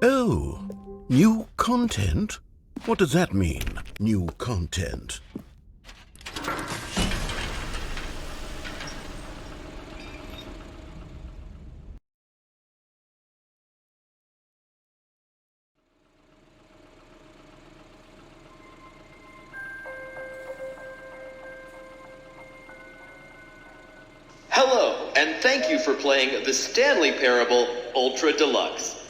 Oh, new content? What does that mean, new content? Hello, and thank you for playing the Stanley Parable Ultra Deluxe.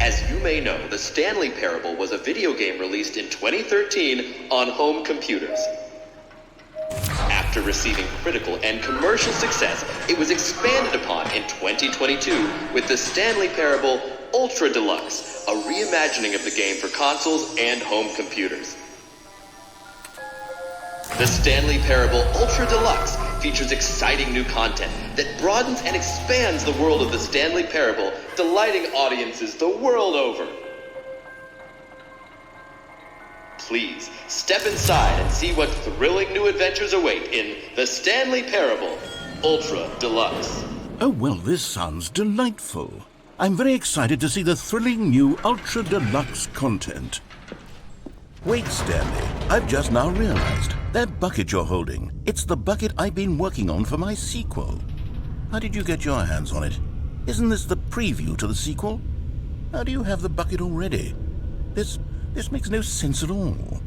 As you may know, the Stanley Parable was a video game released in 2013 on home computers. After receiving critical and commercial success, it was expanded upon in 2022 with the Stanley Parable Ultra Deluxe, a reimagining of the game for consoles and home computers. The Stanley Parable Ultra Deluxe features exciting new content that broadens and expands the world of the Stanley Parable, delighting audiences the world over. Please, step inside and see what thrilling new adventures await in the Stanley Parable Ultra Deluxe. Oh, well, this sounds delightful. I'm very excited to see the thrilling new Ultra Deluxe content. Wait, Stanley, I've just now realized. That bucket you're holding, it's the bucket I've been working on for my sequel. How did you get your hands on it? Isn't this the preview to the sequel? How do you have the bucket already? This makes no sense at all.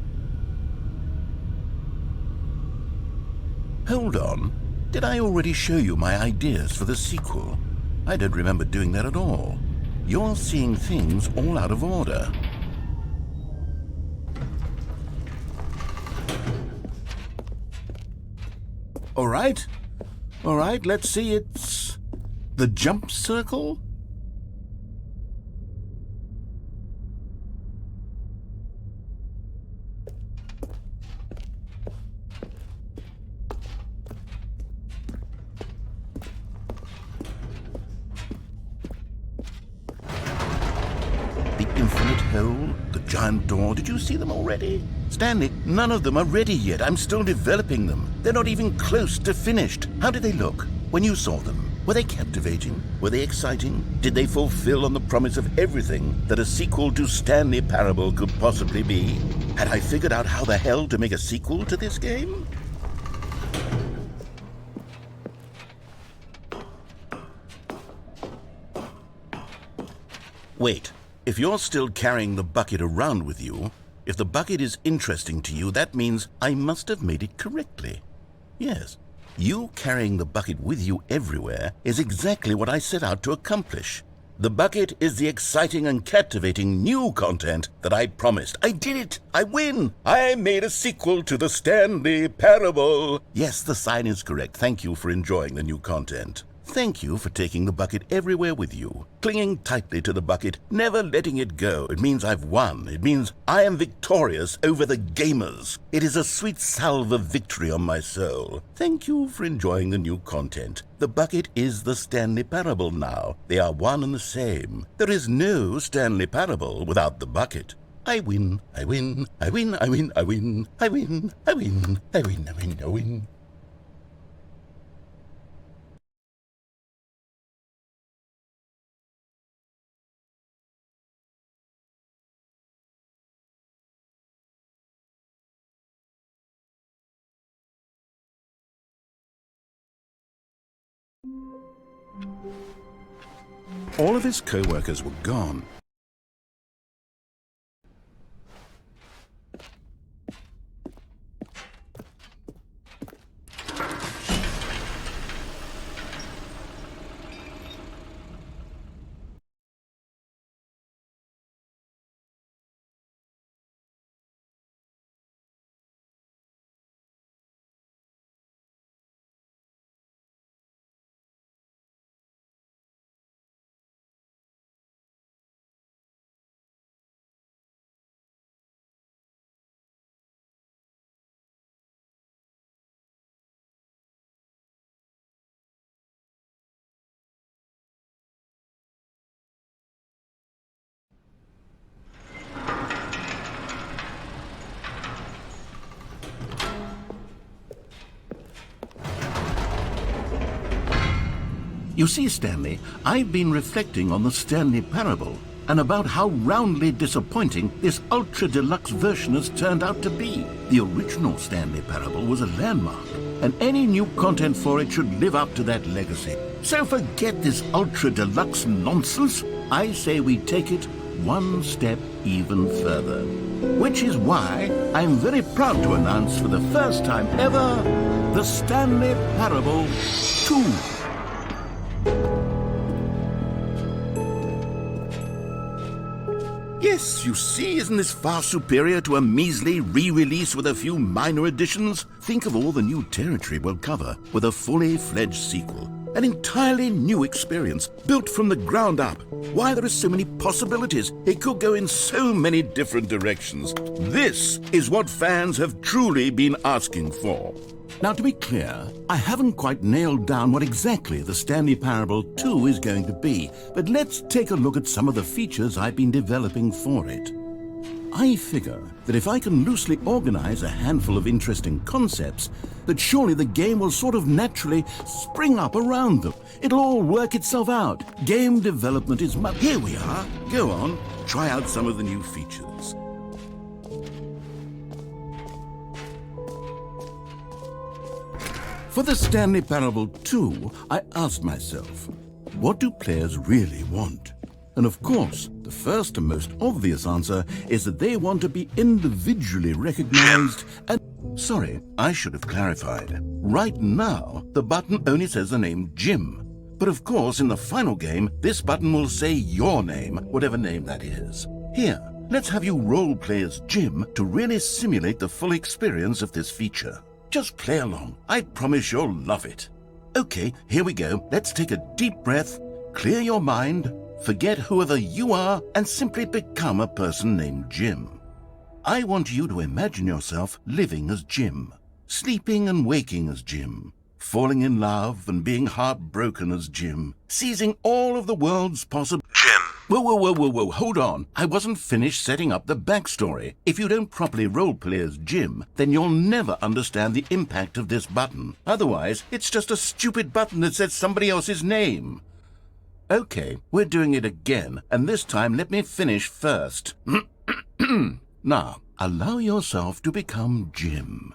Hold on. Did I already show you my ideas for the sequel? I don't remember doing that at all. You're seeing things all out of order. All right, let's see, it's the jump circle? The infinite hole, the giant door, did you see them already? Stanley, none of them are ready yet. I'm still developing them. They're not even close to finished. How did they look when you saw them? Were they captivating? Were they exciting? Did they fulfill on the promise of everything that a sequel to Stanley Parable could possibly be? Had I figured out how the hell to make a sequel to this game? Wait, if you're still carrying the bucket around with you, if the bucket is interesting to you, that means I must have made it correctly. Yes, you carrying the bucket with you everywhere is exactly what I set out to accomplish. The bucket is the exciting and captivating new content that I promised. I did it! I win! I made a sequel to the Stanley Parable! Yes, the sign is correct. Thank you for enjoying the new content. Thank you for taking the bucket everywhere with you, clinging tightly to the bucket, never letting it go. It means I've won. It means I am victorious over the gamers. It is a sweet salve of victory on my soul. Thank you for enjoying the new content. The bucket is the Stanley Parable now. They are one and the same. There is no Stanley Parable without the bucket. I win, I win, I win, I win, I win, I win, I win, I win, I win, I win. All of his co-workers were gone. You see, Stanley, I've been reflecting on the Stanley Parable. and about how roundly disappointing this Ultra Deluxe version has turned out to be. The original Stanley Parable was a landmark, and any new content for it should live up to that legacy. So forget this Ultra Deluxe nonsense. I say we take it one step even further. Which is why I'm very proud to announce for the first time ever, the Stanley Parable 2. Yes, you see, isn't this far superior to a measly re-release with a few minor additions? Think of all the new territory we'll cover with a fully fledged sequel. An entirely new experience, built from the ground up. Why, there are so many possibilities. It could go in so many different directions. This is what fans have truly been asking for. Now, to be clear, I haven't quite nailed down what exactly the Stanley Parable 2 is going to be, but let's take a look at some of the features I've been developing for it. I figure that if I can loosely organize a handful of interesting concepts, that surely the game will sort of naturally spring up around them. It'll all work itself out. Game development is much... Here we are. Go on, try out some of the new features. For the Stanley Parable 2, I asked myself, what do players really want? And of course, the first and most obvious answer is that they want to be individually recognized and... Sorry, I should have clarified. Right now, the button only says the name Jim. But of course, in the final game, this button will say your name, whatever name that is. Here, let's have you role-play as Jim to really simulate the full experience of this feature. Just play along. I promise you'll love it. Okay, here we go. Let's take a deep breath, clear your mind, forget whoever you are, and simply become a person named Jim. I want you to imagine yourself living as Jim, sleeping and waking as Jim, falling in love and being heartbroken as Jim, seizing all of the world's possible... Jim. Whoa, hold on. I wasn't finished setting up the backstory. If you don't properly roleplay as Jim, then you'll never understand the impact of this button. Otherwise, it's just a stupid button that says somebody else's name. Okay, we're doing it again, and this time let me finish first. Now, allow yourself to become Jim.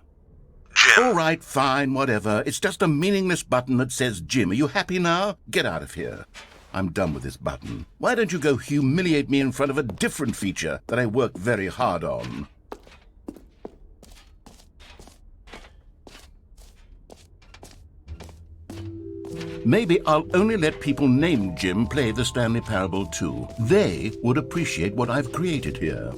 Jim. All right, fine, whatever. It's just a meaningless button that says Jim. Are you happy now? Get out of here. I'm done with this button. Why don't you go humiliate me in front of a different feature that I worked very hard on? Maybe I'll only let people named Jim play the Stanley Parable 2. They would appreciate what I've created here.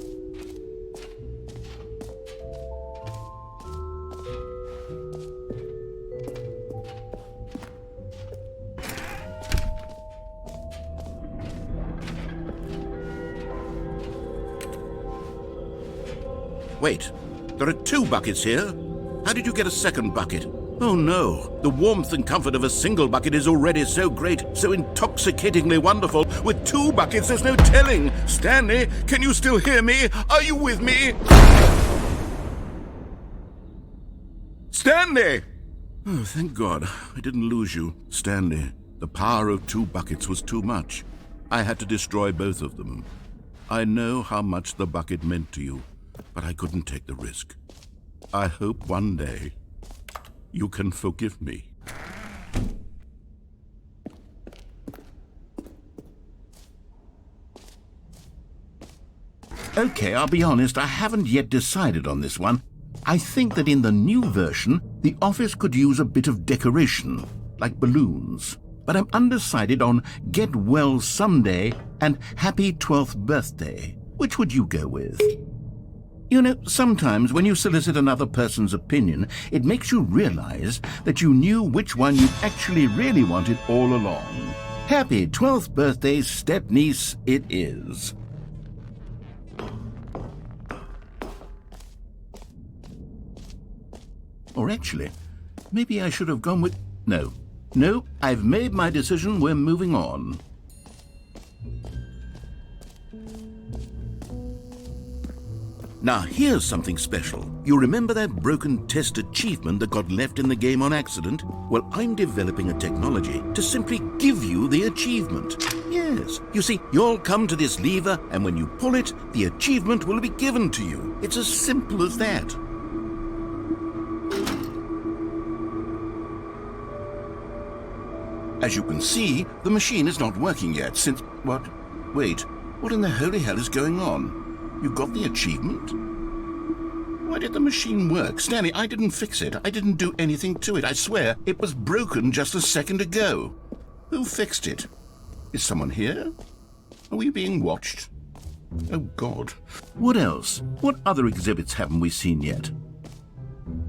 Wait, there are 2 buckets here. How did you get a second bucket? Oh no, the warmth and comfort of a single bucket is already so great, so intoxicatingly wonderful. With 2 buckets, there's no telling. Stanley, can you still hear me? Are you with me? Stanley! Oh, thank God, I didn't lose you. Stanley, the power of 2 buckets was too much. I had to destroy both of them. I know how much the bucket meant to you, but I couldn't take the risk. I hope one day you can forgive me. Okay, I'll be honest, I haven't yet decided on this one. I think that in the new version, the office could use a bit of decoration, like balloons. But I'm undecided on Get Well Someday and Happy 12th Birthday. Which would you go with? You know, sometimes when you solicit another person's opinion, it makes you realize that you knew which one you actually really wanted all along. Happy 12th birthday, step-niece, it is. Or actually, maybe I should have gone with... No, I've made my decision, we're moving on. Now here's something special. You remember that broken test achievement that got left in the game on accident? Well, I'm developing a technology to simply give you the achievement. Yes, you see, you'll come to this lever, and when you pull it, the achievement will be given to you. It's as simple as that. As you can see, the machine is not working yet since... What? Wait, what in the holy hell is going on? You got the achievement? Why did the machine work? Stanley, I didn't fix it. I didn't do anything to it. I swear, it was broken just a second ago. Who fixed it? Is someone here? Are we being watched? Oh, God. What else? What other exhibits haven't we seen yet?